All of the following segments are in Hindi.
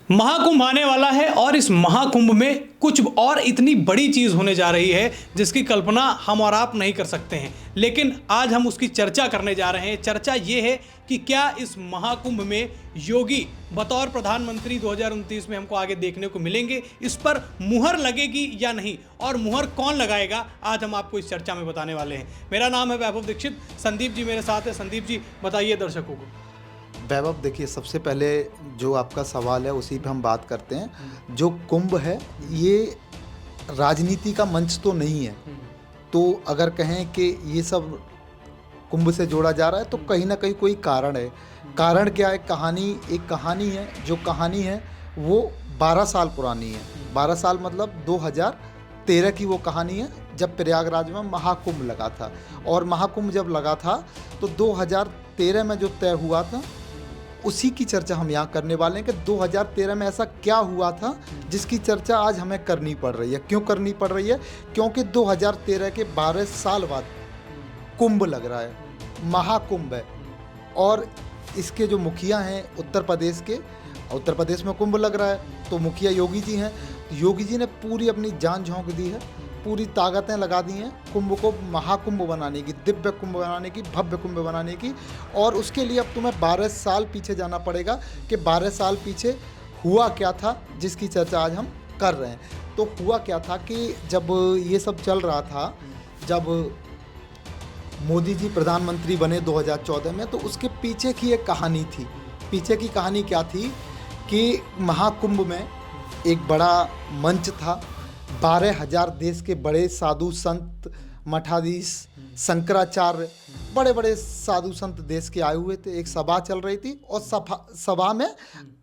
महाकुंभ आने वाला है और इस महाकुंभ में कुछ और इतनी बड़ी चीज़ होने जा रही है जिसकी कल्पना हम और आप नहीं कर सकते हैं। लेकिन आज हम उसकी चर्चा करने जा रहे हैं। चर्चा ये है कि क्या इस महाकुंभ में योगी बतौर प्रधानमंत्री 2029 में हमको आगे देखने को मिलेंगे, इस पर मुहर लगेगी या नहीं, और मुहर कौन लगाएगा, आज हम आपको इस चर्चा में बताने वाले हैं। मेरा नाम है वैभव दीक्षित, संदीप जी मेरे साथ है। संदीप जी बताइए दर्शकों को। वैभव, देखिए, सबसे पहले जो आपका सवाल है उसी पे हम बात करते हैं। जो कुंभ है ये राजनीति का मंच तो नहीं है, तो अगर कहें कि ये सब कुंभ से जोड़ा जा रहा है तो कहीं ना कहीं कोई कारण है। कारण क्या है? एक कहानी है। जो कहानी है वो 12 साल पुरानी है। 12 साल मतलब 2013 की वो कहानी है, जब प्रयागराज में महाकुंभ लगा था। और महाकुंभ जब लगा था तो 2013 में जो तय हुआ था उसी की चर्चा हम यहाँ करने वाले हैं कि 2013 में ऐसा क्या हुआ था जिसकी चर्चा आज हमें करनी पड़ रही है। क्यों करनी पड़ रही है? क्योंकि 2013 के 12 साल बाद कुंभ लग रहा है, महाकुंभ है। और इसके जो मुखिया हैं उत्तर प्रदेश में कुंभ लग रहा है, तो मुखिया योगी जी हैं। योगी जी ने पूरी अपनी जान झोंक दी है, पूरी ताकतें लगा दी हैं कुंभ को महाकुंभ बनाने की, दिव्य कुंभ बनाने की, भव्य कुंभ बनाने की। और उसके लिए अब तुम्हें 12 साल पीछे जाना पड़ेगा कि 12 साल पीछे हुआ क्या था जिसकी चर्चा आज हम कर रहे हैं। तो हुआ क्या था कि जब ये सब चल रहा था, जब मोदी जी प्रधानमंत्री बने 2014 में, तो उसके पीछे की एक कहानी थी। पीछे की कहानी क्या थी कि महाकुंभ में एक बड़ा मंच था। 12,000 देश के बड़े साधु संत, मठाधीश, शंकराचार्य, बड़े बड़े साधु संत देश के आए हुए थे। एक सभा चल रही थी और सभा में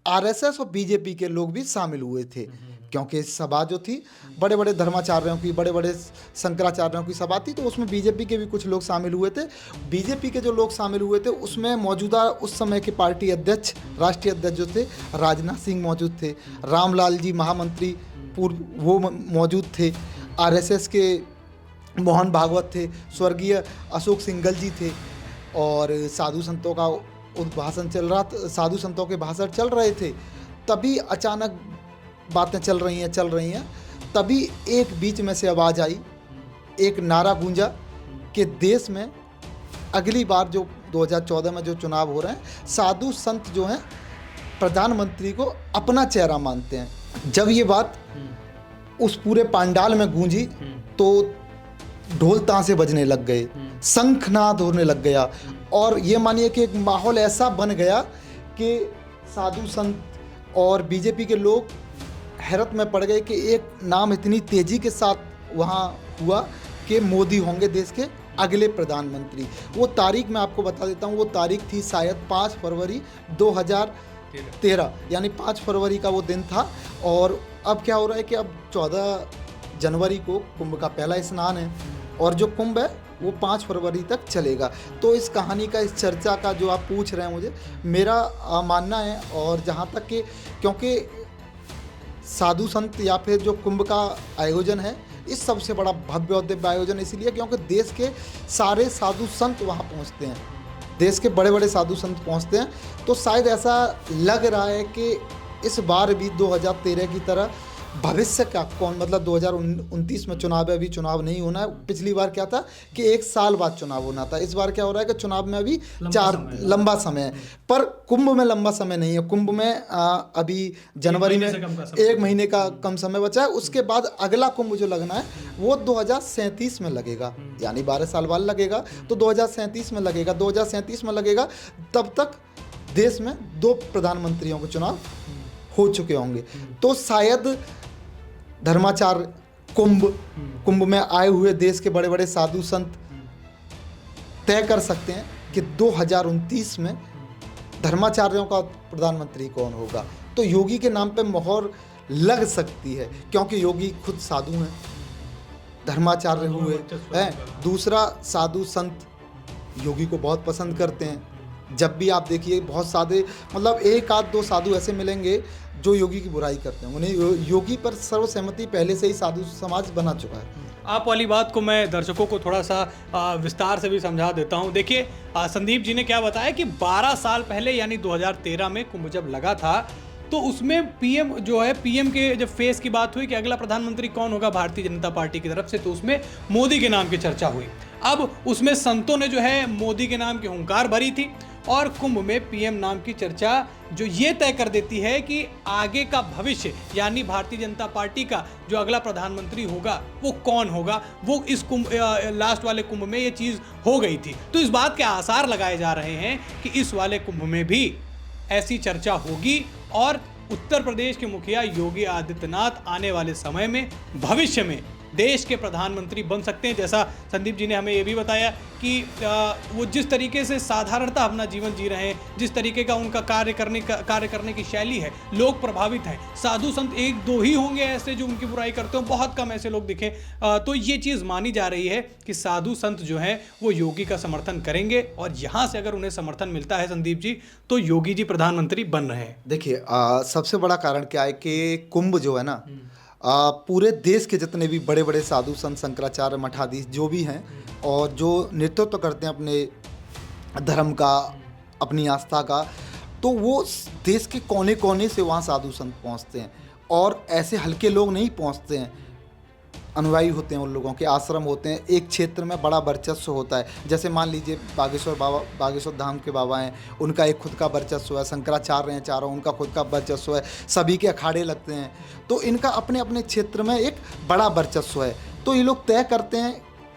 आरएसएस और बीजेपी के लोग भी शामिल हुए थे, क्योंकि सभा जो थी बड़े बड़े धर्माचार्यों की, बड़े बड़े शंकराचार्यों की सभा थी, तो उसमें बीजेपी के भी कुछ लोग शामिल हुए थे। बीजेपी के जो लोग शामिल हुए थे उसमें मौजूदा उस समय के पार्टी अध्यक्ष, राष्ट्रीय अध्यक्ष जो थे राजनाथ सिंह मौजूद थे, रामलाल जी महामंत्री पूर्व वो मौजूद थे, आरएसएस के मोहन भागवत थे, स्वर्गीय अशोक सिंघल जी थे, और साधु संतों का भाषण चल रहा था, साधु संतों के भाषण चल रहे थे। तभी अचानक बातें चल रही हैं, तभी एक बीच में से आवाज़ आई, एक नारा गूंजा कि देश में अगली बार जो 2014 में जो चुनाव हो रहे हैं, साधु संत जो हैं प्रधानमंत्री को अपना चेहरा मानते हैं। जब ये बात उस पूरे पंडाल में गूंजी तो ढोल ताशे बजने लग गए, शंखनाद होने लग गया, और ये मानिए कि एक माहौल ऐसा बन गया कि साधु संत और बीजेपी के लोग हैरत में पड़ गए कि एक नाम इतनी तेज़ी के साथ वहाँ हुआ कि मोदी होंगे देश के अगले प्रधानमंत्री। वो तारीख मैं आपको बता देता हूँ, वो तारीख थी शायद 5 फरवरी 2013, यानी 5 फरवरी का वो दिन था। और अब क्या हो रहा है कि अब 14 जनवरी को कुंभ का पहला स्नान है, और जो कुंभ है वो 5 फरवरी तक चलेगा। तो इस कहानी का, इस चर्चा का जो आप पूछ रहे हैं मुझे, मेरा मानना है, और जहाँ तक कि क्योंकि साधु संत या फिर जो कुंभ का आयोजन है, इस सबसे बड़ा भव्य और दिव्य आयोजन इसलिए क्योंकि देश के सारे साधु संत वहाँ पहुँचते हैं, देश के बड़े बड़े साधु संत पहुँचते हैं। तो शायद ऐसा लग रहा है कि इस बार भी 2013 की तरह भविष्य का मतलब 2029 में चुनाव है, अभी चुनाव नहीं होना है। पिछली बार क्या था कि 1 साल बाद चुनाव होना था, इस बार क्या हो रहा है कि चुनाव में अभी लंबा समय है, पर कुंभ में लंबा समय नहीं है। कुंभ में अभी जनवरी में 1 महीने का कम समय बचा है। उसके बाद अगला कुंभ जो लगना है वो 2037 में लगेगा, यानी 12 साल बाद लगेगा, तो 2037 में लगेगा। 2037 में लगेगा, तब तक देश में 2 प्रधानमंत्रियों के चुनाव हो चुके होंगे। तो शायद धर्माचार्य कुंभ में आए हुए देश के बड़े बड़े साधु संत तय कर सकते हैं कि 2029 में धर्माचार्यों का प्रधानमंत्री कौन होगा। तो योगी के नाम पे मोहर लग सकती है, क्योंकि योगी खुद साधु हैं, धर्माचार्य हुए हैं। दूसरा, साधु संत योगी को बहुत पसंद करते हैं। जब भी आप देखिए बहुत साधे, मतलब 1 आध 2 साधु ऐसे मिलेंगे जो योगी की बुराई करते हैं। उन्हें योगी पर सर्वसहमति पहले से ही साधु समाज बना चुका है। आप वाली बात को मैं दर्शकों को थोड़ा सा विस्तार से भी समझा देता हूं। देखिए, संदीप जी ने क्या बताया कि 12 साल पहले यानी 2013 में कुंभ जब लगा था तो उसमें पीएम जो है, पीएम के जब फेस की बात हुई कि अगला प्रधानमंत्री कौन होगा भारतीय जनता पार्टी की तरफ से, तो उसमें मोदी के नाम की चर्चा हुई। अब उसमें संतों ने जो है मोदी के नाम की हुंकार भरी थी और कुंभ में पीएम नाम की चर्चा जो ये तय कर देती है कि आगे का भविष्य, यानी भारतीय जनता पार्टी का जो अगला प्रधानमंत्री होगा वो कौन होगा, वो इस कुंभ लास्ट वाले कुंभ में ये चीज़ हो गई थी। तो इस बात के आसार लगाए जा रहे हैं कि इस वाले कुंभ में भी ऐसी चर्चा होगी और उत्तर प्रदेश के मुखिया योगी आदित्यनाथ आने वाले समय में, भविष्य में देश के प्रधानमंत्री बन सकते हैं। जैसा संदीप जी ने हमें ये भी बताया कि वो जिस तरीके से साधारणता अपना जीवन जी रहे हैं, जिस तरीके का उनका कार्य करने की शैली है, लोग प्रभावित हैं। साधु संत एक दो ही होंगे ऐसे जो उनकी बुराई करते हो, बहुत कम ऐसे लोग दिखे। तो ये चीज़ मानी जा रही है कि साधु संत जो हैं वो योगी का समर्थन करेंगे और यहाँ से अगर उन्हें समर्थन मिलता है संदीप जी, तो योगी जी प्रधानमंत्री बन रहे हैं। देखिए सबसे बड़ा कारण क्या है कि कुंभ जो है ना, पूरे देश के जितने भी बड़े बड़े साधु संत, शंकराचार्य, मठाधीश जो भी हैं और जो नेतृत्व करते हैं अपने धर्म का, अपनी आस्था का, तो वो देश के कोने कोने से वहाँ साधु संत पहुँचते हैं और ऐसे हल्के लोग नहीं पहुँचते हैं। अनुयायी होते हैं, उन लोगों के आश्रम होते हैं, एक क्षेत्र में बड़ा वर्चस्व होता है। जैसे मान लीजिए बागेश्वर बाबा, बागेश्वर धाम के बाबा हैं, उनका एक खुद का वर्चस्व है। शंकराचार्य हैं चारों, उनका खुद का वर्चस्व है। सभी के अखाड़े लगते हैं, तो इनका अपने अपने क्षेत्र में एक बड़ा वर्चस्व है। तो ये लोग तय करते हैं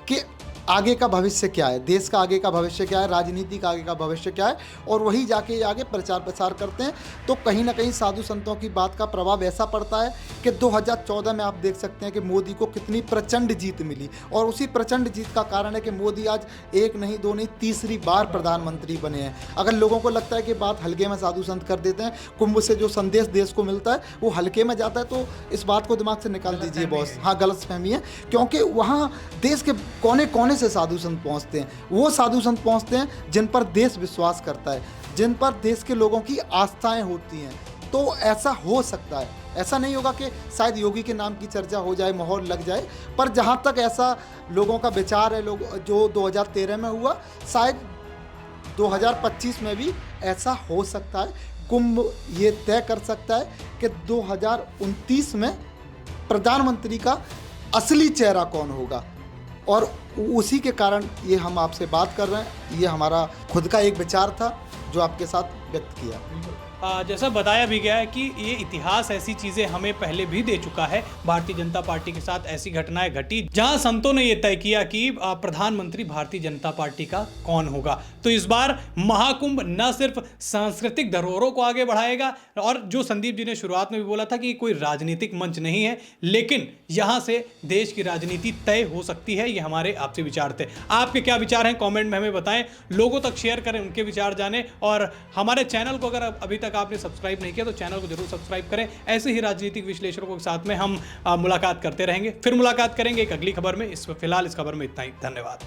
कि आगे का भविष्य क्या है, देश का आगे का भविष्य क्या है, राजनीति का आगे का भविष्य क्या है, और वही जाके आगे प्रचार प्रसार करते हैं। तो कहीं ना कहीं साधु संतों की बात का प्रभाव ऐसा पड़ता है कि 2014 में आप देख सकते हैं कि मोदी को कितनी प्रचंड जीत मिली, और उसी प्रचंड जीत का कारण है कि मोदी आज एक नहीं, दो नहीं, तीसरी बार प्रधानमंत्री बने हैं। अगर लोगों को लगता है कि बात हल्के में साधु संत कर देते हैं, कुंभ से जो संदेश देश को मिलता है वो हल्के में जाता है, तो इस बात को दिमाग से निकाल दीजिए बॉस। हाँ, गलतफहमी है, क्योंकि वहाँ देश के कोने कोने से साधु संत पहुंचते हैं। वो साधु संत पहुंचते हैं जिन पर देश विश्वास करता है, जिन पर देश के लोगों की आस्थाएं होती हैं। तो ऐसा हो सकता है, ऐसा नहीं होगा कि शायद योगी के नाम की चर्चा हो जाए, मोहर लग जाए, पर जहां तक ऐसा लोगों का विचार है, लोग जो 2013 में हुआ, शायद 2025 में भी ऐसा हो सकता है। कुंभ ये तय कर सकता है कि 2029 में प्रधानमंत्री का असली चेहरा कौन होगा, और उसी के कारण ये हम आपसे बात कर रहे हैं। ये हमारा खुद का एक विचार था जो आपके साथ व्यक्त किया। जैसा बताया भी गया है कि ये इतिहास ऐसी चीज़ें हमें पहले भी दे चुका है। भारतीय जनता पार्टी के साथ ऐसी घटनाएं घटी जहां संतों ने ये तय किया कि प्रधानमंत्री भारतीय जनता पार्टी का कौन होगा। तो इस बार महाकुंभ न सिर्फ सांस्कृतिक धरोहरों को आगे बढ़ाएगा, और जो संदीप जी ने शुरुआत में भी बोला था कि कोई राजनीतिक मंच नहीं है, लेकिन यहाँ से देश की राजनीति तय हो सकती है। ये हमारे आपसे विचार थे। आपके क्या विचार हैं कॉमेंट में हमें बताएं, लोगों तक शेयर करें, उनके विचार जानें, और हमारे चैनल को अगर अभी तक आपने सब्सक्राइब नहीं किया तो चैनल को जरूर सब्सक्राइब करें। ऐसे ही राजनीतिक विश्लेषकों के साथ में हम मुलाकात करते रहेंगे। फिर मुलाकात करेंगे एक अगली खबर में। फिलहाल इस खबर में इतना ही। धन्यवाद।